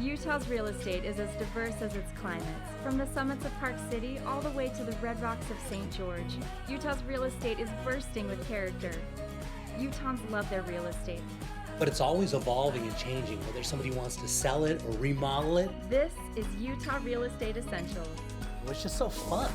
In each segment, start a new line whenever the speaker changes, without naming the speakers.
Utah's real estate is as diverse as its climates. From the summits of Park City all the way to the red rocks of St. George, Utah's real estate is bursting with character. Utahns love their real estate.
But it's always evolving and changing, whether somebody wants to sell it or remodel it.
This is Utah Real Estate Essentials.
It's just so fun.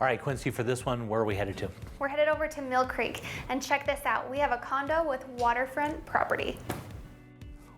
All right, Quincy, for this one, where are we headed to?
We're headed over to Mill Creek, and check this out. We have a condo with waterfront property.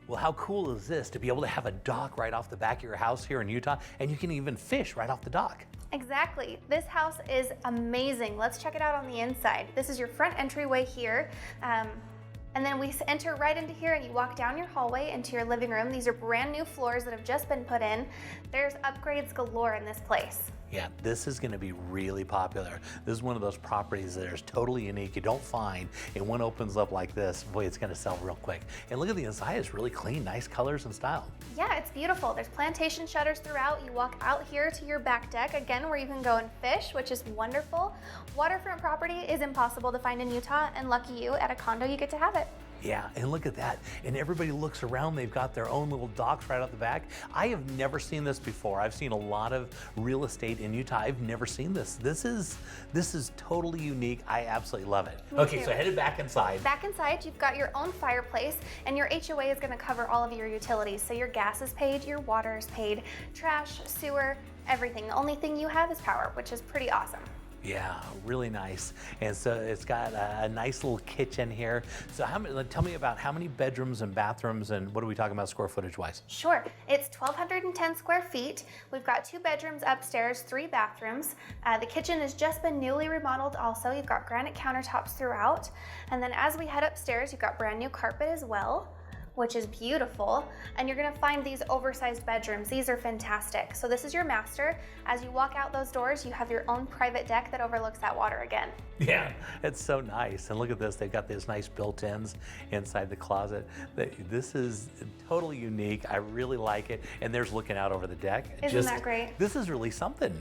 Well, how cool is this to be able to have a dock right off the back of your house here in Utah, and you can even fish right off the dock?
Exactly. This house is amazing. Let's check it out on the inside. This is your front entryway here. And then we enter right into here and you walk down your hallway into your living room. These are brand new floors that have just been put in. There's upgrades galore in this place.
Yeah, this is gonna be really popular. This is one of those properties that is totally unique, you don't find, and when it opens up like this, boy, it's gonna sell real quick. And look at the inside, it's really clean, nice colors and style.
Yeah, it's beautiful. There's plantation shutters throughout. You walk out here to your back deck, again, where you can go and fish, which is wonderful. Waterfront property is impossible to find in Utah, and lucky you, at a condo, you get to have it.
Yeah, and look at that. And everybody looks around, they've got their own little docks right out the back. I have never seen this before. I've seen a lot of real estate in Utah. I've never seen this. This is totally unique. I absolutely love it. Okay, so headed back inside.
Back inside, you've got your own fireplace, and your HOA is gonna cover all of your utilities. So your gas is paid, your water is paid, trash, sewer, everything. The only thing you have is power, which is pretty awesome.
Yeah, really nice. And so it's got a nice little kitchen here. So tell me about how many bedrooms and bathrooms, and what are we talking about square footage wise?
Sure, it's 1,210 square feet. We've got 2 bedrooms upstairs, 3 bathrooms. The kitchen has just been newly remodeled also. You've got granite countertops throughout. And then as we head upstairs, you've got brand new carpet as well, which is beautiful. And you're gonna find these oversized bedrooms. These are fantastic. So this is your master. As you walk out those doors, you have your own private deck that overlooks that water again.
Yeah, it's so nice. And look at this, they've got these nice built-ins inside the closet. This is totally unique. I really like it. And there's looking out over the deck.
Isn't that great?
This is really something.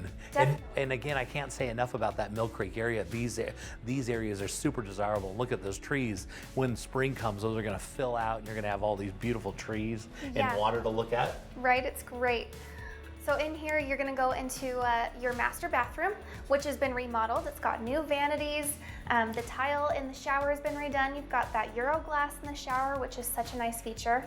And again, I can't say enough about that Mill Creek area. These areas are super desirable. Look at those trees. When spring comes, those are gonna fill out and you're gonna have all these beautiful trees and water to look at.
Right, it's great. So in here, you're gonna go into your master bathroom, which has been remodeled. It's got new vanities. The tile in the shower has been redone. You've got that Euro glass in the shower, which is such a nice feature.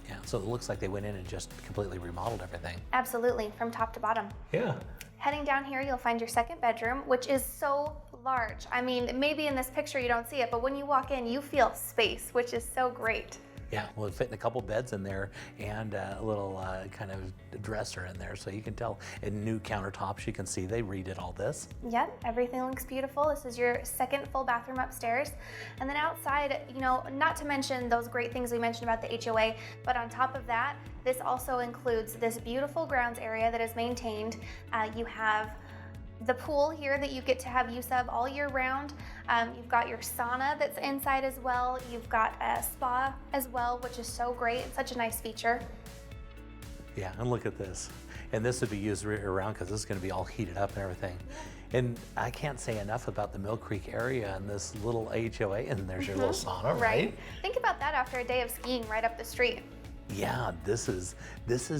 Yeah, so it looks like they went in and just completely remodeled everything.
Absolutely, from top to bottom.
Yeah.
Heading down here, you'll find your second bedroom, which is so large. I mean, maybe in this picture you don't see it, but when you walk in, you feel space, which is so great.
Yeah, well, it fit in a couple beds in there and a little kind of dresser in there, so you can tell. And new countertops, you can see they redid all this.
Yep, everything looks beautiful. This is your second full bathroom upstairs. And then outside, you know, not to mention those great things we mentioned about the HOA, but on top of that, this also includes this beautiful grounds area that is maintained. You have the pool here that you get to have use of all year round. You've got your sauna that's inside as well. You've got a spa as well, which is so great. It's such a nice feature.
Yeah, and look at this. And this would be used year round because this is going to be all heated up and everything. And I can't say enough about the Mill Creek area and this little HOA, and there's your little sauna, right?
Think about that after a day of skiing right up the street.
Yeah, this is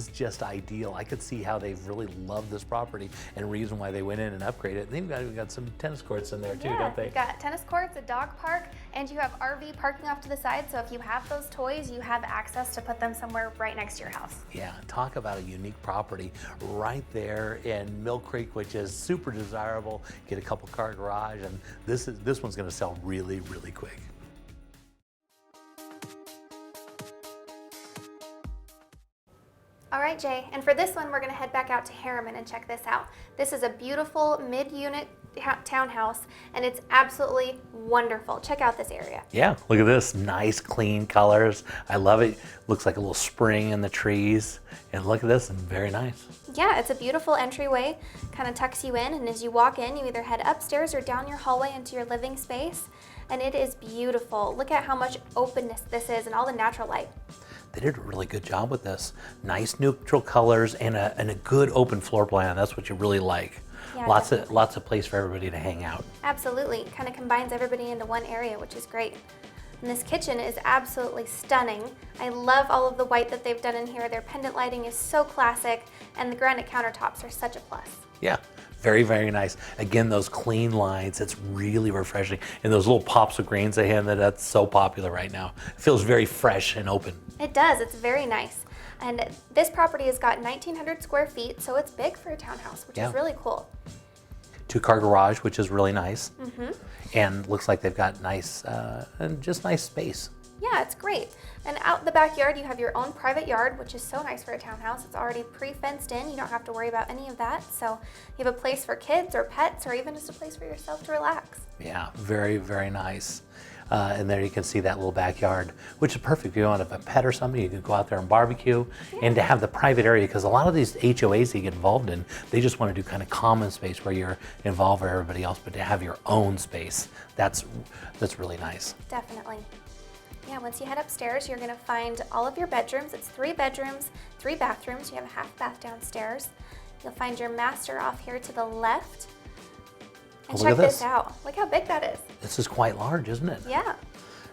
just ideal. I could see how they've really loved this property and reason why they went in and upgraded it. And they've got some tennis courts in there too, don't they?
You've got tennis courts, a dog park, and you have RV parking off to the side. So if you have those toys, you have access to put them somewhere right next to your house.
Yeah, talk about a unique property right there in Mill Creek, which is super desirable. Get a couple car garage, and this one's going to sell really, really quick.
All right, Jay, and for this one, we're gonna head back out to Harriman and check this out. This is a beautiful mid-unit townhouse, and it's absolutely wonderful. Check out this area.
Yeah, look at this, nice clean colors. I love it. Looks like a little spring in the trees. And look at this, and very nice.
Yeah, it's a beautiful entryway, kind of tucks you in, and as you walk in, you either head upstairs or down your hallway into your living space, and it is beautiful. Look at how much openness this is and all the natural light.
They did a really good job with this. Nice neutral colors and a good open floor plan. That's what you really like.
Yeah,
lots of place for everybody to hang out.
Absolutely, kind of combines everybody into one area, which is great. And this kitchen is absolutely stunning. I love all of the white that they've done in here. Their pendant lighting is so classic, and the granite countertops are such a plus.
Yeah, very, very nice. Again, those clean lines, it's really refreshing. And those little pops of greens they have, that's so popular right now. It feels very fresh and open.
It does, it's very nice. And this property has got 1,900 square feet, so it's big for a townhouse, which is really cool.
2-car garage, which is really nice. And looks like they've got nice, and just nice space.
Yeah, it's great. And out in the backyard, you have your own private yard, which is so nice for a townhouse. It's already pre-fenced in. You don't have to worry about any of that. So you have a place for kids or pets, or even just a place for yourself to relax.
Yeah, very, very nice. And there you can see that little backyard, which is perfect. If you want to have a pet or something, you can go out there and barbecue. And to have the private area, because a lot of these HOAs that you get involved in, they just want to do kind of common space where you're involved with everybody else, but to have your own space, that's really nice.
Definitely. Yeah, once you head upstairs, you're going to find all of your bedrooms. It's 3 bedrooms, 3 bathrooms. You have a half bath downstairs. You'll find your master off here to the left. And check this out. Look how big that is.
This is quite large, isn't it?
Yeah.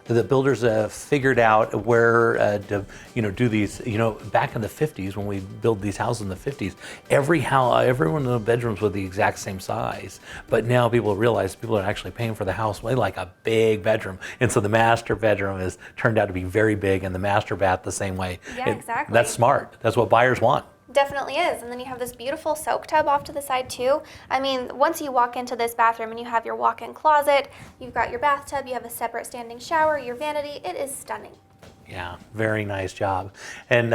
The builders figured out where to, do these. Back in the 50s, when we built these houses in the 50s, every one of the bedrooms were the exact same size. But now people realize people are actually paying for the house way like a big bedroom, and so the master bedroom has turned out to be very big, and the master bath the same way.
Yeah, exactly.
That's smart. That's what buyers want.
Definitely is. And then you have this beautiful soak tub off to the side too. I mean, once you walk into this bathroom and you have your walk-in closet, you've got your bathtub, you have a separate standing shower, your vanity, it is stunning.
Yeah, very nice job. And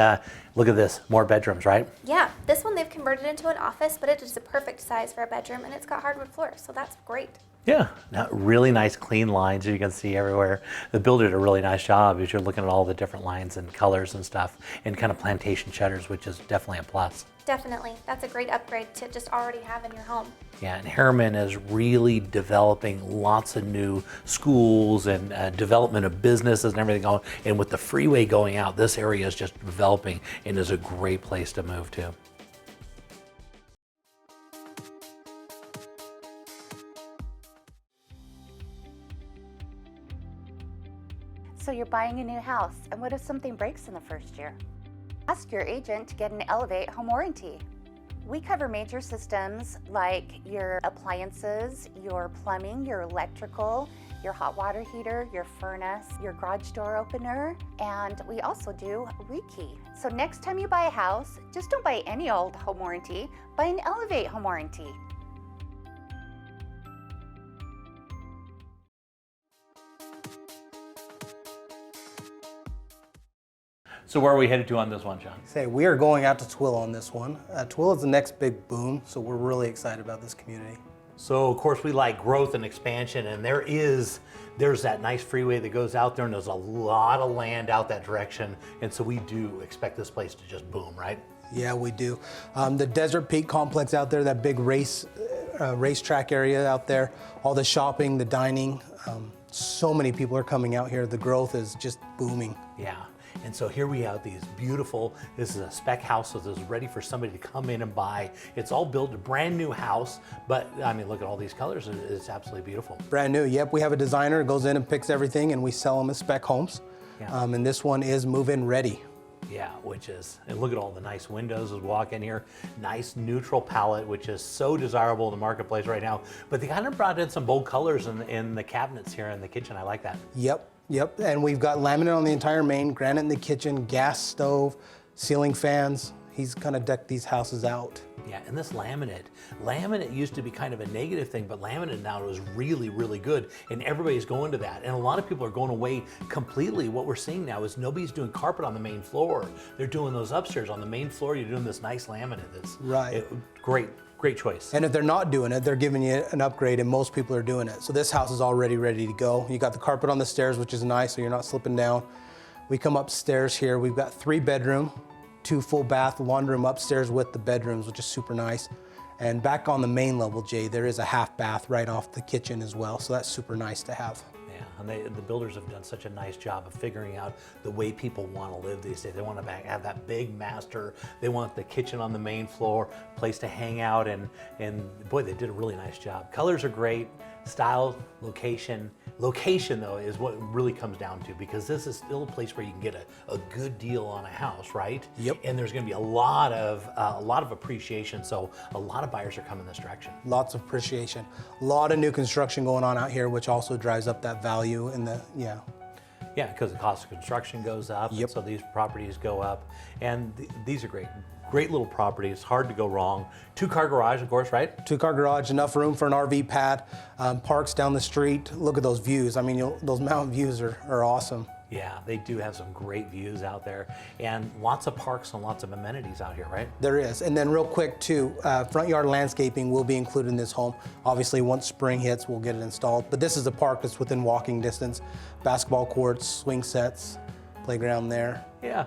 look at this, more bedrooms, right?
Yeah, this one they've converted into an office, but it is the perfect size for a bedroom, and it's got hardwood floors, so that's great.
Yeah, now, really nice clean lines you can see everywhere. The builder did a really nice job as you're looking at all the different lines and colors and stuff, and kind of plantation shutters, which is definitely a plus.
Definitely. That's a great upgrade to just already have in your home.
Yeah, and Harriman is really developing lots of new schools and development of businesses and everything going. And with the freeway going out, this area is just developing and is a great place to move to.
So you're buying a new house, and what if something breaks in the first year? Ask your agent to get an Elevate home warranty. We cover major systems like your appliances, your plumbing, your electrical, your hot water heater, your furnace, your garage door opener, and we also do rekey. So next time you buy a house, just don't buy any old home warranty, buy an Elevate home warranty.
So where are we headed to on this one, John?
We are going out to Tooele on this one. Tooele is the next big boom, so we're really excited about this community.
So of course we like growth and expansion, and there's that nice freeway that goes out there, and there's a lot of land out that direction, and so we do expect this place to just boom, right?
Yeah, we do. The Desert Peak complex out there, that big racetrack area out there, all the shopping, the dining, so many people are coming out here. The growth is just booming.
Yeah. And so here we have these beautiful, this is a spec house, so this is ready for somebody to come in and buy. It's all built, a brand new house, but I mean, look at all these colors, it's absolutely beautiful.
Brand new, yep. We have a designer who goes in and picks everything, and we sell them as spec homes.
Yeah.
And this one is move-in ready.
Yeah, and look at all the nice windows as we walk in here. Nice neutral palette, which is so desirable in the marketplace right now. But they kind of brought in some bold colors in the cabinets here in the kitchen. I like that.
Yep, and we've got laminate on the entire main, granite in the kitchen, gas stove, ceiling fans. He's kind of decked these houses out.
Yeah, and this laminate used to be kind of a negative thing, but laminate now is really, really good, and everybody's going to that. And a lot of people are going away completely. What we're seeing now is nobody's doing carpet on the main floor. They're doing those upstairs. On the main floor, you're doing this nice laminate. That's
right.
Great choice.
And if they're not doing it, they're giving you an upgrade, and most people are doing it. So this house is already ready to go. You got the carpet on the stairs, which is nice, so you're not slipping down. We come upstairs here. We've got 3 bedroom, 2 full bath laundry room upstairs with the bedrooms, which is super nice. And back on the main level, Jay, there is a half bath right off the kitchen as well, so that's super nice to have.
Yeah, and the builders have done such a nice job of figuring out the way people want to live these days. They want to have that big master. They want the kitchen on the main floor, place to hang out, and boy, they did a really nice job. Colors are great, style, location. Location, though, is what it really comes down to, because this is still a place where you can get a good deal on a house, right?
Yep.
And there's going to be a lot of appreciation, so a lot of buyers are coming this direction.
Lots of appreciation. A lot of new construction going on out here, which also drives up that value in the,
Yeah, because the cost of construction goes up,
Yep.
so these properties go up, and these are great. Great little properties, hard to go wrong. 2-car garage, of course, right?
2-car garage, enough room for an RV pad, parks down the street. Look at those views. I mean, those mountain views are awesome.
Yeah, they do have some great views out there, and lots of parks and lots of amenities out here, right?
There is. And then real quick too, front yard landscaping will be included in this home. Obviously, once spring hits, we'll get it installed. But this is a park that's within walking distance. Basketball courts, swing sets, playground there.
Yeah,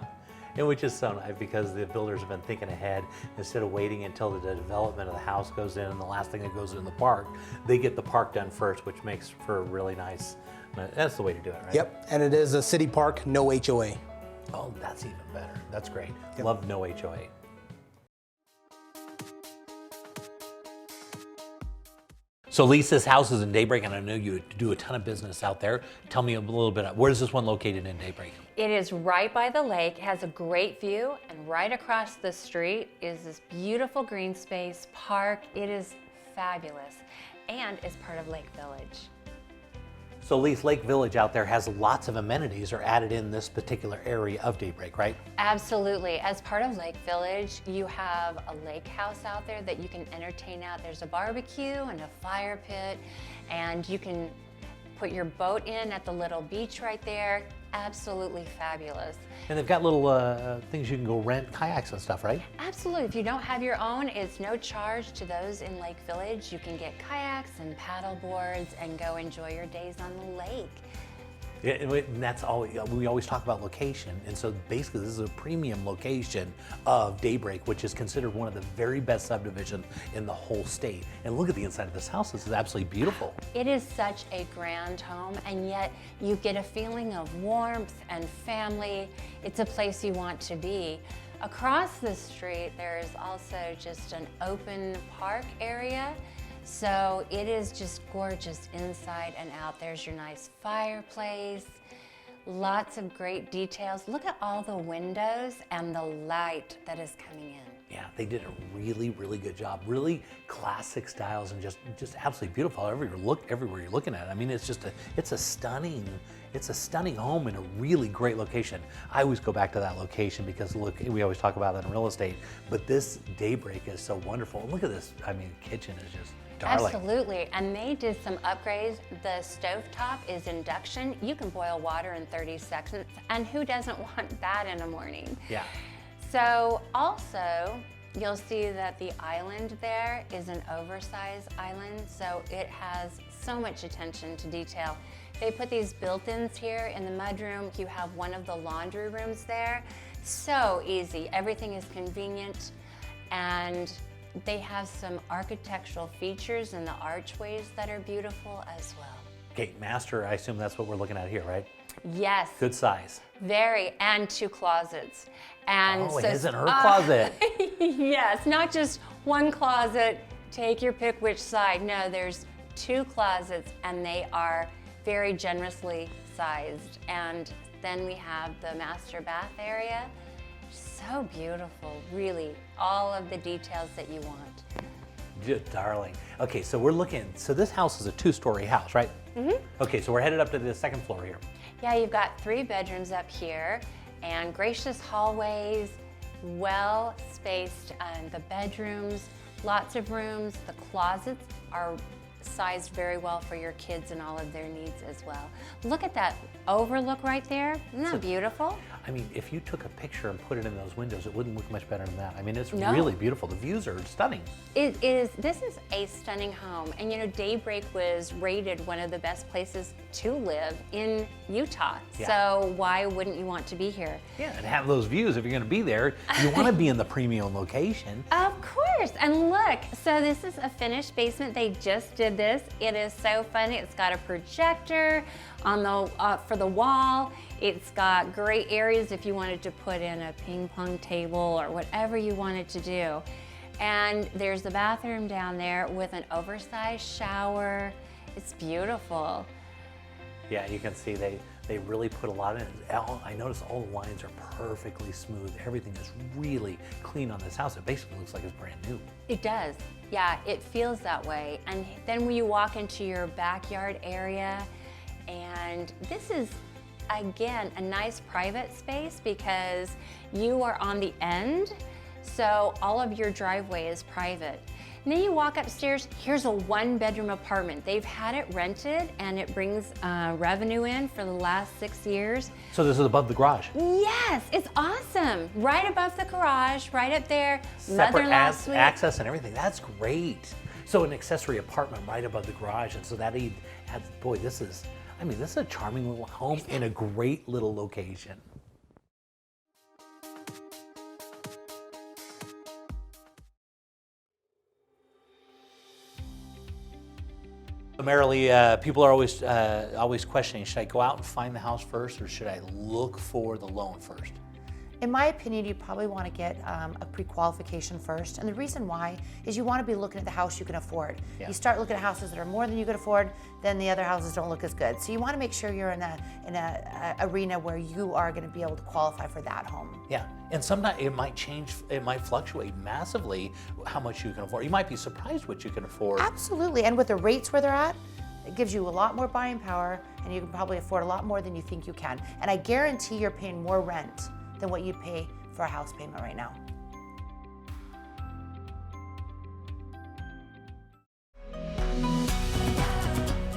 and which is so nice because the builders have been thinking ahead. Instead of waiting until the development of the house goes in and the last thing that goes in the park, they get the park done first, which makes for a really nice, that's the way to do it, right?
Yep, and it is a city park, no HOA.
Oh, that's even better. That's great.
Yep.
Love no HOA. So Lisa's house is in Daybreak, and I know you do a ton of business out there. Tell me a little bit, where is this one located in Daybreak?
It is right by the lake, has a great view, and right across the street is this beautiful green space park. It is fabulous and is part of Lake Village.
So Lisa, Lake Village out there has lots of amenities are added in this particular area of Daybreak, right?
Absolutely. As part of Lake Village, you have a lake house out there that you can entertain out. There's a barbecue and a fire pit, and you can put your boat in at the little beach right there. Absolutely fabulous.
And they've got little things you can go rent, kayaks and stuff, right?
Absolutely. If you don't have your own, it's no charge to those in Lake Village. You can get kayaks and paddle boards and go enjoy your days on the lake.
Yeah, and that's all, we always talk about location, and so basically this is a premium location of Daybreak, which is considered one of the very best subdivisions in the whole state. And look at the inside of this house, this is absolutely beautiful.
It is such a grand home, and yet you get a feeling of warmth and family. It's a place you want to be. Across the street, there's also just an open park area. So it is just gorgeous inside and out. There's your nice fireplace, lots of great details. Look at all the windows and the light that is coming in.
Yeah, they did a really, really good job. Really classic styles and just absolutely beautiful. Everywhere you're looking at it. I mean, it's a stunning home in a really great location. I always go back to that location because look, we always talk about that in real estate, but this Daybreak is so wonderful. And look at this, I mean, the kitchen is just darling.
Absolutely, and they did some upgrades. The stovetop is induction. You can boil water in 30 seconds, and who doesn't want that in the morning?
Yeah.
So also, you'll see that the island there is an oversized island, so it has so much attention to detail. They put these built-ins here in the mudroom. You have one of the laundry rooms there. So easy, everything is convenient, and they have some architectural features in the archways that are beautiful as well.
Okay, master, I assume that's what we're looking at here, right?
Yes.
Good size.
Very, and 2 closets. And
Oh, it isn't her closet.
Yes, not just one closet, take your pick which side. No, there's 2 closets, and they are very generously sized. And then we have the master bath area. So beautiful, really, all of the details that you want.
Just darling. Okay, so we're looking, so this house is a 2-story house, right? Mm-hmm. Okay, so we're headed up to the 2nd floor here.
Yeah, you've got 3 bedrooms up here and gracious hallways, well spaced, the bedrooms, lots of rooms. The closets are sized very well for your kids and all of their needs as well. Look at that overlook right there. Isn't that beautiful?
I mean, if you took a picture and put it in those windows, it wouldn't look much better than that. I mean, it's
No.
really beautiful. The views are stunning.
This is a stunning home. And you know, Daybreak was rated one of the best places to live in Utah.
Yeah.
So why wouldn't you want to be here?
Yeah, and have those views. If you're going to be there, you want to be in the premium location.
Of course, and look, so this is a finished basement. They just did this. It is so funny. It's got a projector on the for the wall. It's got great areas if you wanted to put in a ping pong table or whatever you wanted to do. And there's the bathroom down there with an oversized shower. It's beautiful.
Yeah, you can see they really put a lot in it. I noticed all the lines are perfectly smooth. Everything is really clean on this house. It basically looks like it's brand new.
It does. Yeah, it feels that way. And then when you walk into your backyard area, and this is, again, a nice private space because you are on the end, so all of your driveway is private. And then you walk upstairs, here's a 1-bedroom apartment. They've had it rented and it brings revenue in for the last 6 years.
So this is above the garage.
Yes, it's awesome. Right above the garage, right up there.
Separate
Mother-in-law suite.
access and everything. That's great. So an accessory apartment right above the garage. And so that adds, boy, this is a charming little home in a great little location. Primarily, people are always questioning, should I go out and find the house first or should I look for the loan first?
In my opinion, you probably want to get a pre-qualification first. And the reason why is you want to be looking at the house you can afford.
Yeah.
You start looking at houses that are more than you can afford, then the other houses don't look as good. So you want to make sure you're in a arena where you are going to be able to qualify for that home.
Yeah, and sometimes it might change, it might fluctuate massively how much you can afford. You might be surprised what you can afford.
Absolutely, and with the rates where they're at, it gives you a lot more buying power and you can probably afford a lot more than you think you can. And I guarantee you're paying more rent than what you pay for a house payment right now.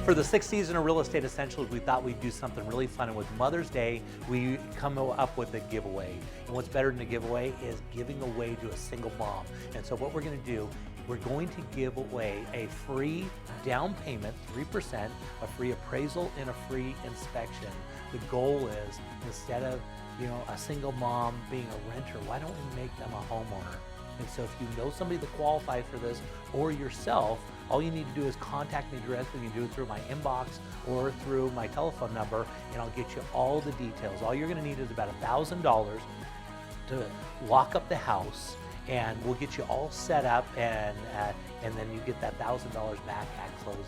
For the 6th season of Real Estate Essentials, we thought we'd do something really fun. And with Mother's Day, we come up with a giveaway. And what's better than a giveaway is giving away to a single mom. And so what we're going to do, we're going to give away a free down payment, 3%, a free appraisal, and a free inspection. The goal is, instead of a single mom being a renter, why don't we make them a homeowner? And so if you know somebody that qualifies for this or yourself, all you need to do is contact me directly. You can do it through my inbox or through my telephone number, and I'll get you all the details. All you're going to need is about $1,000 to lock up the house, and we'll get you all set up, and then you get that $1,000 back at closing.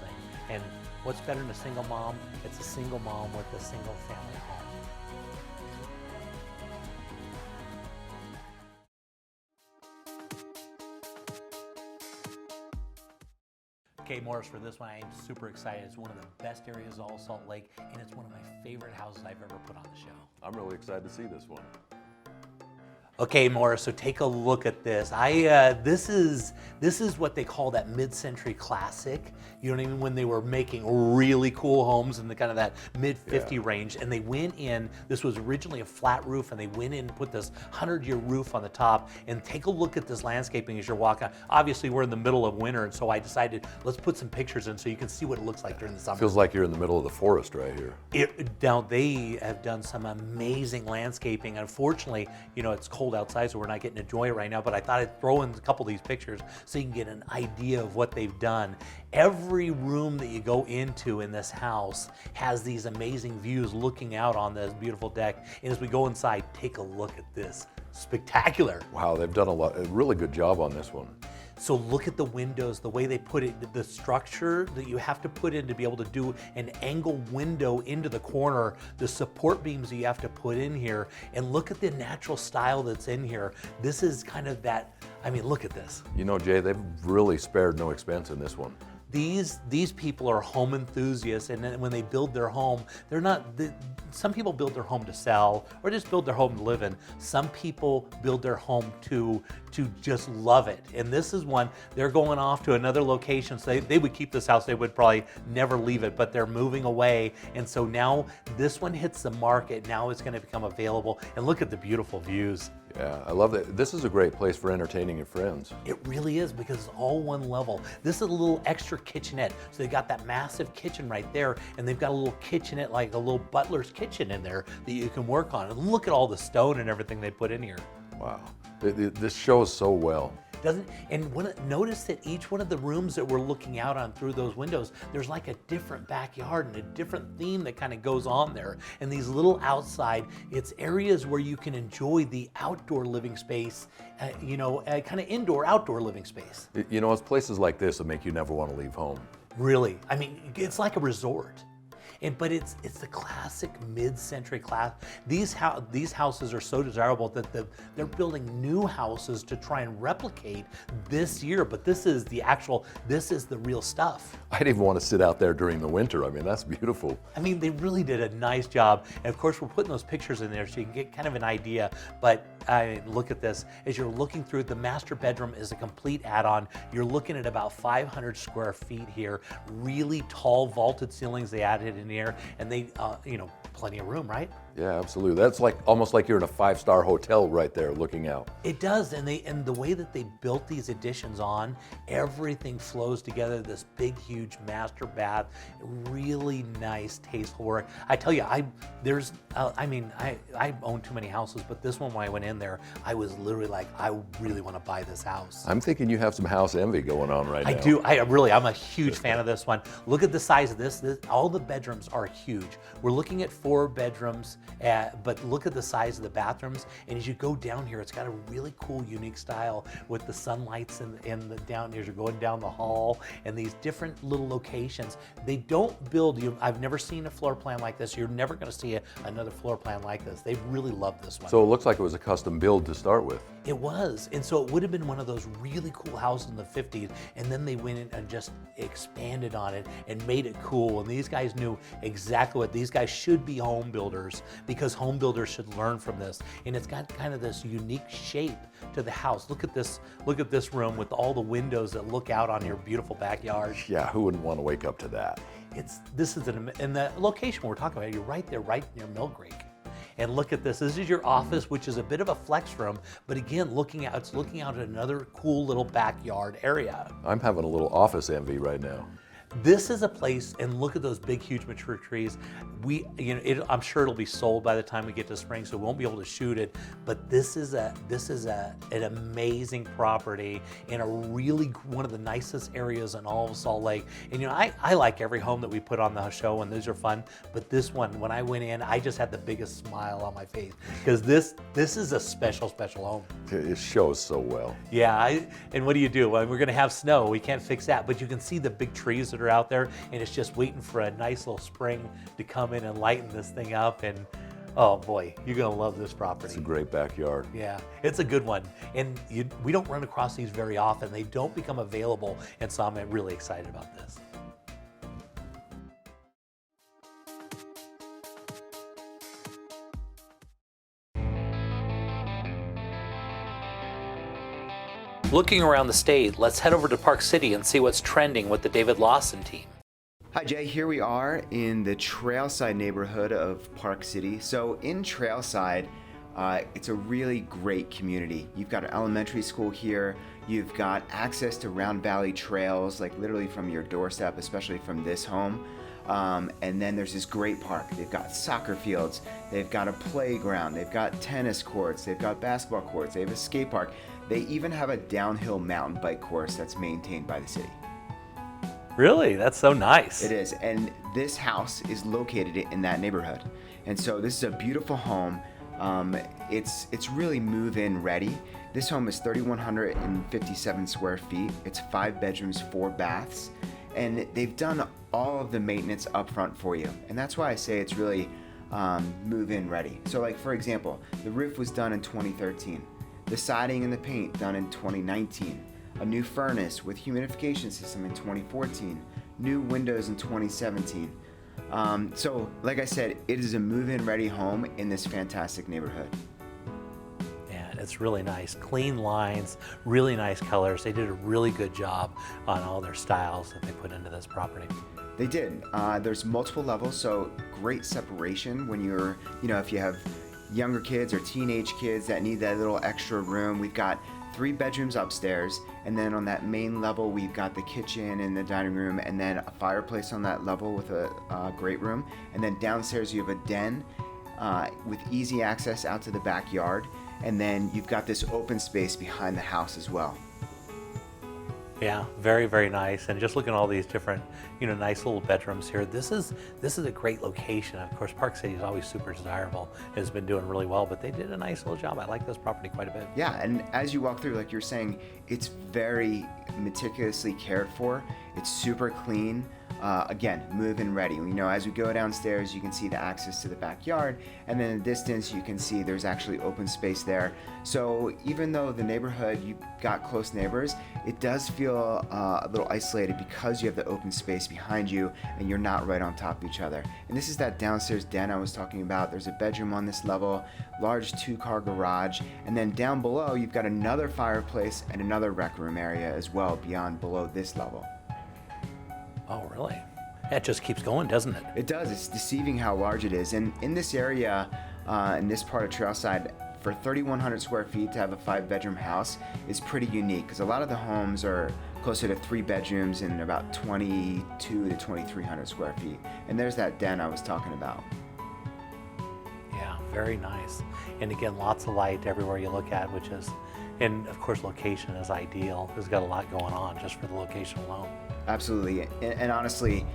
And what's better than a single mom? It's a single mom with a single family home. Okay, Morris, for this one, I am super excited. It's one of the best areas of all Salt Lake, and it's one of my favorite houses I've ever put on the show.
I'm really excited to see this one.
Okay, Morris, so take a look at this. This is what they call that mid-century classic. You know what I mean? When they were making really cool homes in the kind of that mid-50 range, and they went in, this was originally a flat roof, and they went in and put this 100-year roof on the top. And take a look at this landscaping as you're walking. Obviously, we're in the middle of winter, and so I decided, let's put some pictures in so you can see what it looks like during the summer.
Feels like you're in the middle of the forest right here.
Now, they have done some amazing landscaping. Unfortunately, it's cold outside, so we're not getting to enjoy it right now, but I thought I'd throw in a couple of these pictures so you can get an idea of what they've done. Every room that you go into in this house has these amazing views looking out on this beautiful deck. And as we go inside, take a look at this. Spectacular.
Wow, they've done a really good job on this one.
So look at the windows, the way they put it, the structure that you have to put in to be able to do an angle window into the corner, the support beams that you have to put in here, and look at the natural style that's in here. This is kind of that, look at this.
You know, Jay, they've really spared no expense in this one.
these people are home enthusiasts, and then when they build their home, they're not. Some people build their home to sell or just build their home to live in. Some people build their home to just love it. And this is one, they're going off to another location. So they would keep this house. They would probably never leave it, but they're moving away. And so now this one hits the market. Now it's going to become available. And look at the beautiful views.
Yeah, I love that. This is a great place for entertaining your friends.
It really is, because it's all one level. This is a little extra kitchenette. So they got that massive kitchen right there, and they've got a little kitchenette, like a little butler's kitchen in there that you can work on. And look at all the stone and everything they put in here.
Wow. This shows so well.
Notice that each one of the rooms that we're looking out on through those windows, there's like a different backyard and a different theme that kind of goes on there. And these little outside, it's areas where you can enjoy the outdoor living space, kind of indoor, outdoor living space.
You know, it's places like this that make you never want to leave home.
Really, I mean, it's like a resort. But it's the classic mid-century class. These houses are so desirable that they're building new houses to try and replicate this year. But this is the real stuff.
I'd even want to sit out there during the winter. I mean, that's beautiful.
I mean, they really did a nice job. And of course, we're putting those pictures in there so you can get kind of an idea. But look at this. As you're looking through, the master bedroom is a complete add-on. You're looking at about 500 square feet here. Really tall vaulted ceilings they added in here, and they, plenty of room, right?
Yeah, absolutely. That's almost like you're in a 5-star hotel right there looking out.
It does, and the way that they built these additions on, everything flows together. This big, huge master bath, really nice, tasteful work. I tell you, I own too many houses, but this one, when I went in there, I was literally like, I really want to buy this house.
I'm thinking you have some house envy going on right now.
I do. I'm a huge fan of this one. Look at the size of this. All the bedrooms are huge. We're looking at 4 bedrooms, but look at the size of the bathrooms. And as you go down here, it's got a really cool, unique style with the sunlights and the down as you're going down the hall and these different little locations. They don't build you. I've never seen a floor plan like this. You're never going to see another floor plan like this. They really love this one.
So it looks like it was a custom build to start with.
It was, and so it would have been one of those really cool houses in the 50s, and then they went in and just expanded on it and made it cool. And these guys knew exactly what these guys should be home builders, because home builders should learn from this. And it's got kind of this unique shape to the house. Look at this room with all the windows that look out on your beautiful backyard.
Yeah, who wouldn't want to wake up to that?
And the location we're talking about, you're right there, right near Mill Creek. And look at this. This is your office, which is a bit of a flex room, but again, it's looking out at another cool little backyard area.
I'm having a little office envy right now.
This is a place, and look at those big, huge mature trees. I'm sure it'll be sold by the time we get to spring, so we won't be able to shoot it. But this is an amazing property in one of the nicest areas in all of Salt Lake. And I like every home that we put on the show, and these are fun. But this one, when I went in, I just had the biggest smile on my face, because this is a special, special home.
It shows so well.
Yeah, and what do? Well, we're gonna have snow. We can't fix that, but you can see the big trees that are out there, and it's just waiting for a nice little spring to come in and lighten this thing up. And oh boy, you're gonna love this property.
It's a great backyard.
Yeah, it's a good one, and we don't run across these very often. They don't become available, and so I'm really excited about this. Looking around the state, let's head over to Park City and see what's trending with the David Lawson team.
Hi Jay, here we are in the Trailside neighborhood of Park City. So in Trailside, it's a really great community. You've got an elementary school here, you've got access to Round Valley trails, like literally from your doorstep, especially from this home. And then there's this great park. They've got soccer fields, they've got a playground, they've got tennis courts, they've got basketball courts, they have a skate park. They even have a downhill mountain bike course that's maintained by the city.
Really? That's so nice.
It is, and this house is located in that neighborhood. And so this is a beautiful home. It's really move-in ready. This home is 3,157 square feet. It's 5 bedrooms, 4 baths, and they've done all of the maintenance up front for you. And that's why I say it's really move-in ready. So like, for example, the roof was done in 2013. The siding and the paint done in 2019. a new furnace with humidification system in 2014, new windows in 2017. So, like I said, it is a move-in ready home in this fantastic neighborhood.
Yeah, it's really nice. Clean lines, really nice colors. They did a really good job on all their styles that they put into this property.
They did. There's multiple levels, so great separation when you're, if you have younger kids or teenage kids that need that little extra room. We've got 3 bedrooms upstairs, and then on that main level we've got the kitchen and the dining room, and then a fireplace on that level with a great room. And then downstairs you have a den with easy access out to the backyard, and then you've got this open space behind the house as well.
Yeah, very, very nice. And just looking at all these different, nice little bedrooms here. This is a great location. Of course, Park City is always super desirable. It's been doing really well, but they did a nice little job. I like this property quite a bit.
Yeah, and as you walk through, like you're saying, it's very meticulously cared for. It's super clean. Again, move-in ready. As we go downstairs, you can see the access to the backyard, and then in the distance, you can see there's actually open space there. So even though the neighborhood, you've got close neighbors, it does feel a little isolated because you have the open space behind you, and you're not right on top of each other. And this is that downstairs den I was talking about. There's a bedroom on this level, large 2-car garage, and then down below, you've got another fireplace and another rec room area as well beyond below this level.
Oh, really? It just keeps going, doesn't it?
It does. It's deceiving how large it is. And in this area, in this part of Trailside, for 3,100 square feet to have a 5-bedroom house is pretty unique, because a lot of the homes are closer to 3 bedrooms and about 2,200 to 2,300 square feet. And there's that den I was talking about.
Yeah, very nice. And again, lots of light everywhere you look at, which is, and of course, location is ideal. It's got a lot going on just for the location alone.
Absolutely. And honestly,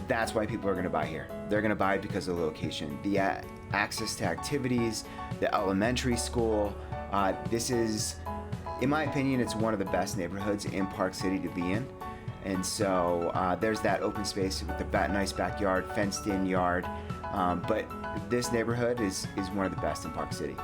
that's why people are going to buy here. They're going to buy it because of the location. The access to activities, the elementary school. This is, in my opinion, it's one of the best neighborhoods in Park City to be in. And so there's that open space with the nice backyard, fenced in yard. But this neighborhood is one of the best in Park City.